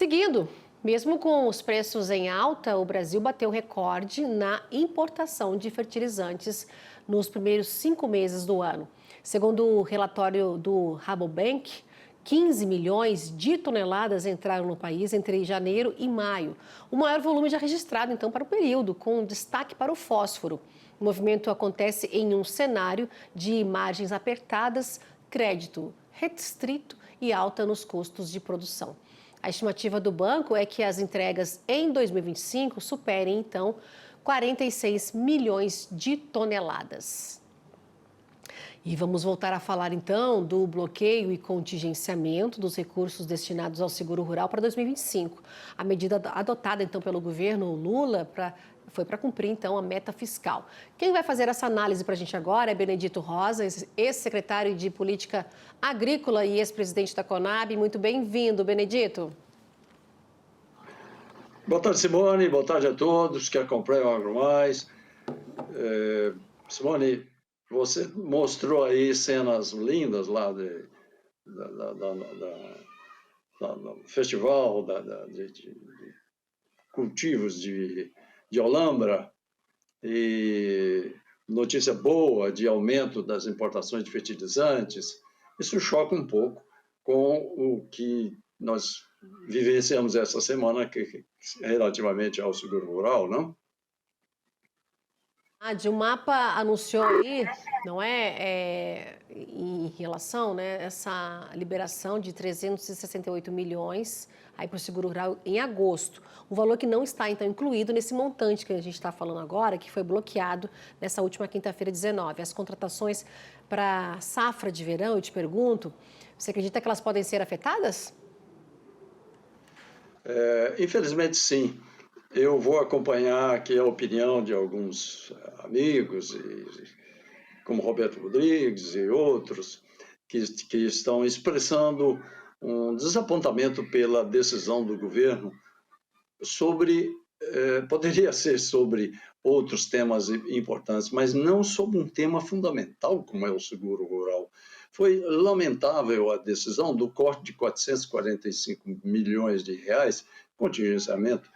Seguindo, mesmo com os preços em alta, o Brasil bateu recorde na importação de fertilizantes nos primeiros 5 meses do ano. Segundo o relatório do Rabobank, 15 milhões de toneladas entraram no país entre janeiro e maio. O maior volume já registrado, então, para o período, com destaque para o fósforo. O movimento acontece em um cenário de margens apertadas, crédito restrito e alta nos custos de produção. A estimativa do banco é que as entregas em 2025 superem, então, 46 milhões de toneladas. E vamos voltar a falar, então, do bloqueio e contingenciamento dos recursos destinados ao seguro rural para 2025. A medida adotada, então, pelo governo Lula foi para cumprir, então, a meta fiscal. Quem vai fazer essa análise para a gente agora é Benedito Rosa, ex-secretário de Política Agrícola e ex-presidente da Conab. Muito bem-vindo, Benedito. Boa tarde, Simone. Boa tarde a todos que acompanham o AgroMais. Simone, você mostrou aí cenas lindas lá do festival de cultivos de Olambra e notícia boa de aumento das importações de fertilizantes. Isso choca um pouco com o que nós vivenciamos essa semana relativamente ao seguro rural, não? O mapa anunciou aí, não em relação, né, essa liberação de 368 milhões aí para o seguro rural em agosto. Um valor que não está, então, incluído nesse montante que a gente está falando agora, que foi bloqueado nessa última quinta-feira, 19. As contratações para safra de verão, eu te pergunto, você acredita que elas podem ser afetadas? Infelizmente, sim. Eu vou acompanhar aqui a opinião de alguns amigos, como Roberto Rodrigues e outros, que estão expressando um desapontamento pela decisão do governo sobre, poderia ser sobre outros temas importantes, mas não sobre um tema fundamental como é o seguro rural. Foi lamentável a decisão do corte de 445 milhões de reais, contingenciamento,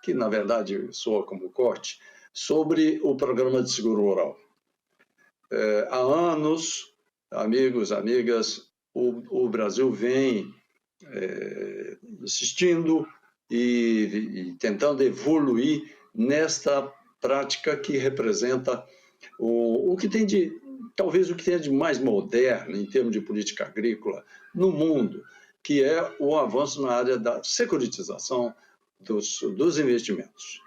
que na verdade soa como corte, sobre o programa de seguro rural. Há anos, amigos, amigas, o Brasil vem insistindo e tentando evoluir nesta prática que representa o que tem de, talvez o que tem de mais moderno em termos de política agrícola no mundo, que é o avanço na área da securitização dos investimentos.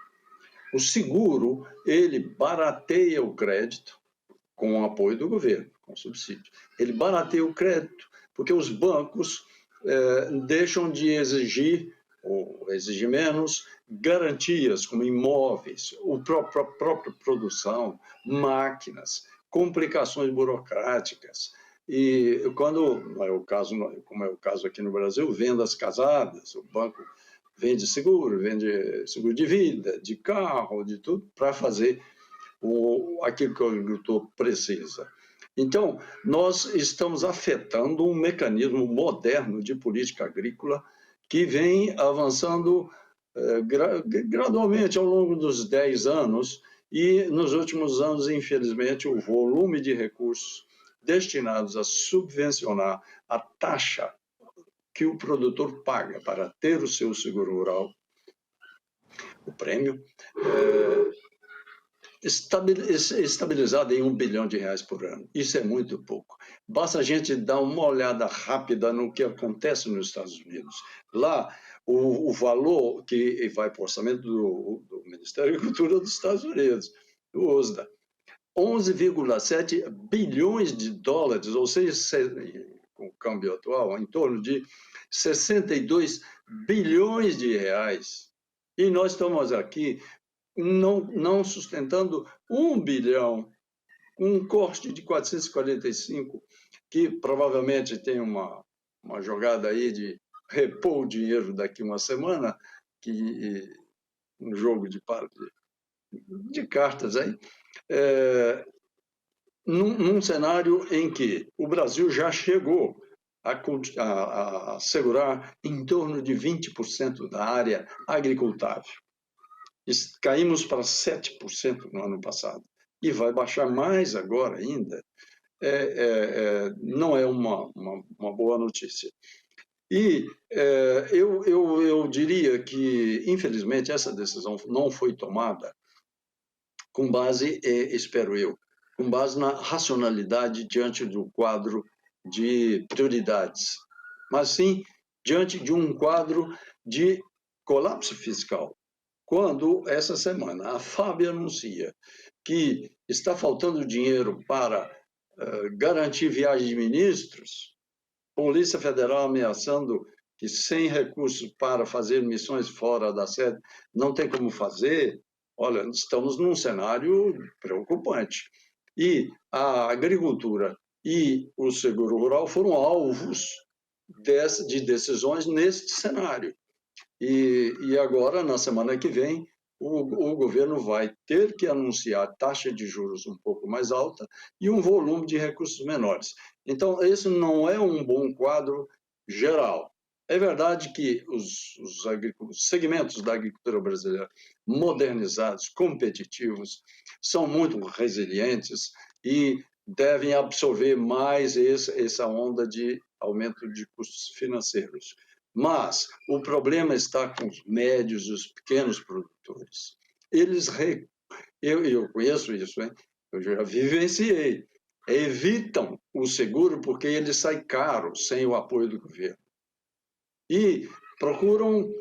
O seguro, ele barateia o crédito com o apoio do governo, com subsídio. Ele barateia o crédito porque os bancos deixam de exigir, ou exigir menos, garantias como imóveis, a própria produção, máquinas, complicações burocráticas. E quando, não é o caso, como é o caso aqui no Brasil, vendas casadas, o banco vende seguro de vida, de carro, de tudo, para fazer aquilo que o agricultor precisa. Então, nós estamos afetando um mecanismo moderno de política agrícola que vem avançando gradualmente ao longo dos 10 anos e, nos últimos anos, infelizmente, o volume de recursos destinados a subvencionar a taxa que o produtor paga para ter o seu seguro rural, o prêmio, estabilizado em R$ 1 bilhão por ano. Isso é muito pouco. Basta a gente dar uma olhada rápida no que acontece nos Estados Unidos. Lá, o valor que vai para o orçamento do Ministério da Agricultura dos Estados Unidos, do USDA, 11,7 bilhões de dólares, ou seja, com o câmbio atual, em torno de 62 bilhões de reais. E nós estamos aqui não sustentando 1 bilhão, um corte de 445, que provavelmente tem uma jogada aí de repor o dinheiro daqui uma semana, que um jogo de cartas aí, num cenário em que o Brasil já chegou a assegurar em torno de 20% da área agricultável. Caímos para 7% no ano passado e vai baixar mais agora ainda. Não é uma boa notícia. E eu diria que, infelizmente, essa decisão não foi tomada com base, espero eu, com base na racionalidade diante do quadro de prioridades, mas sim diante de um quadro de colapso fiscal. Quando, essa semana, a FAB anuncia que está faltando dinheiro para garantir viagem de ministros, Polícia Federal ameaçando que sem recursos para fazer missões fora da sede não tem como fazer, olha, estamos num cenário preocupante. E a agricultura e o seguro rural foram alvos de decisões neste cenário. E agora, na semana que vem, o governo vai ter que anunciar taxa de juros um pouco mais alta e um volume de recursos menores. Então, esse não é um bom quadro geral. É verdade que os segmentos da agricultura brasileira modernizados, competitivos, são muito resilientes e devem absorver mais essa onda de aumento de custos financeiros. Mas o problema está com os médios e os pequenos produtores. Eu conheço isso, hein? Eu já vivenciei. Evitam o seguro porque ele sai caro sem o apoio do governo. E procuram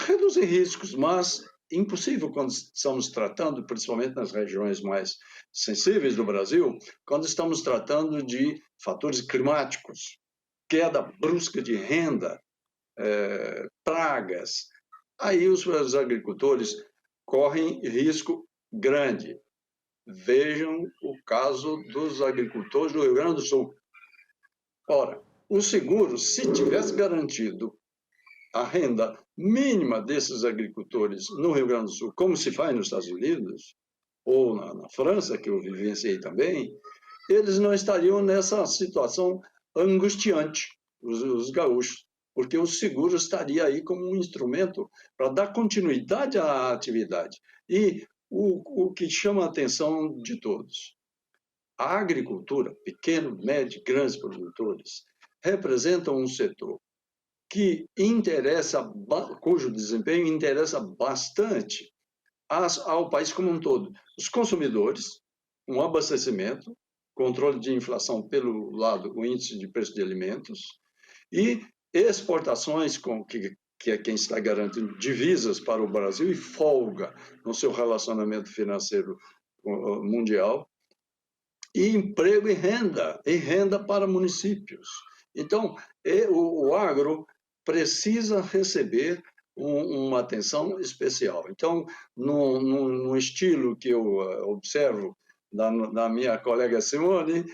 reduzir riscos, mas impossível quando estamos tratando, principalmente nas regiões mais sensíveis do Brasil, quando estamos tratando de fatores climáticos, queda brusca de renda, pragas. Aí os agricultores correm risco grande. Vejam o caso dos agricultores do Rio Grande do Sul. Ora, o seguro, se tivesse garantido a renda mínima desses agricultores no Rio Grande do Sul, como se faz nos Estados Unidos, ou na França, que eu vivenciei também, eles não estariam nessa situação angustiante, os gaúchos, porque o seguro estaria aí como um instrumento para dar continuidade à atividade. E o que chama a atenção de todos, a agricultura, pequeno, médio, grandes produtores, representam um setor que interessa, cujo desempenho interessa bastante ao país como um todo. Os consumidores, um abastecimento, controle de inflação pelo lado, o índice de preço de alimentos, e exportações, que é quem está garantindo divisas para o Brasil e folga no seu relacionamento financeiro mundial, e emprego e renda para municípios. Então, o agro precisa receber uma atenção especial. Então, no estilo que eu observo da minha colega Simone,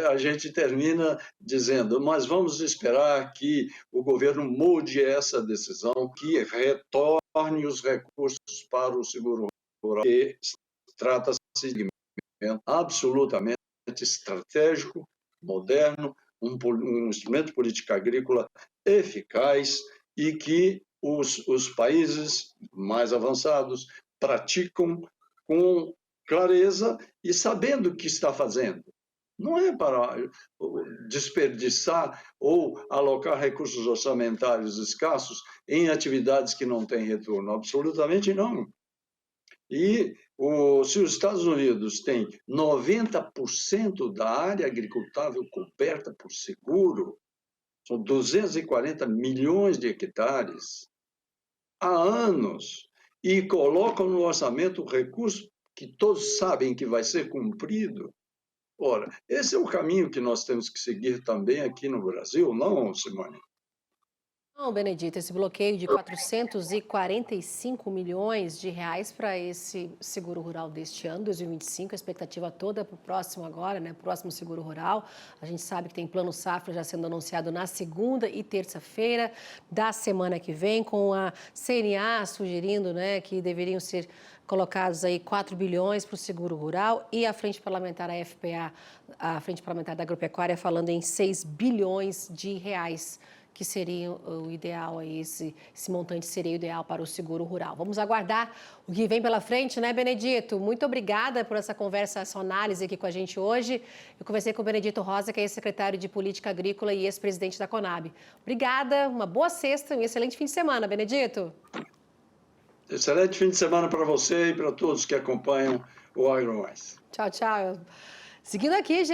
a gente termina dizendo, mas vamos esperar que o governo mude essa decisão, que retorne os recursos para o seguro rural, que trata-se de absolutamente estratégico, moderno, um instrumento de política agrícola eficaz e que os países mais avançados praticam com clareza e sabendo o que está fazendo. Não é para desperdiçar ou alocar recursos orçamentários escassos em atividades que não têm retorno. Absolutamente não. E se os Estados Unidos têm 90% da área agricultável coberta por seguro, são 240 milhões de hectares, há anos, e colocam no orçamento recurso que todos sabem que vai ser cumprido. Ora, esse é o caminho que nós temos que seguir também aqui no Brasil, não, Simone? Benedito, esse bloqueio de 445 milhões de reais para esse seguro rural deste ano, 2025, a expectativa toda para o próximo agora, né? Próximo seguro rural. A gente sabe que tem plano safra já sendo anunciado na segunda e terça-feira da semana que vem, com a CNA sugerindo, né, que deveriam ser colocados aí 4 bilhões para o seguro rural e a Frente Parlamentar, a FPA, a Frente Parlamentar da Agropecuária, falando em 6 bilhões de reais, que seria o ideal, aí, esse montante seria o ideal para o seguro rural. Vamos aguardar o que vem pela frente, né, Benedito? Muito obrigada por essa conversa, essa análise aqui com a gente hoje. Eu conversei com o Benedito Rosa, que é secretário de Política Agrícola e ex-presidente da Conab. Obrigada, uma boa sexta e um excelente fim de semana, Benedito. Excelente fim de semana para você e para todos que acompanham o AgroMais. Tchau, tchau. Seguindo aqui, gente.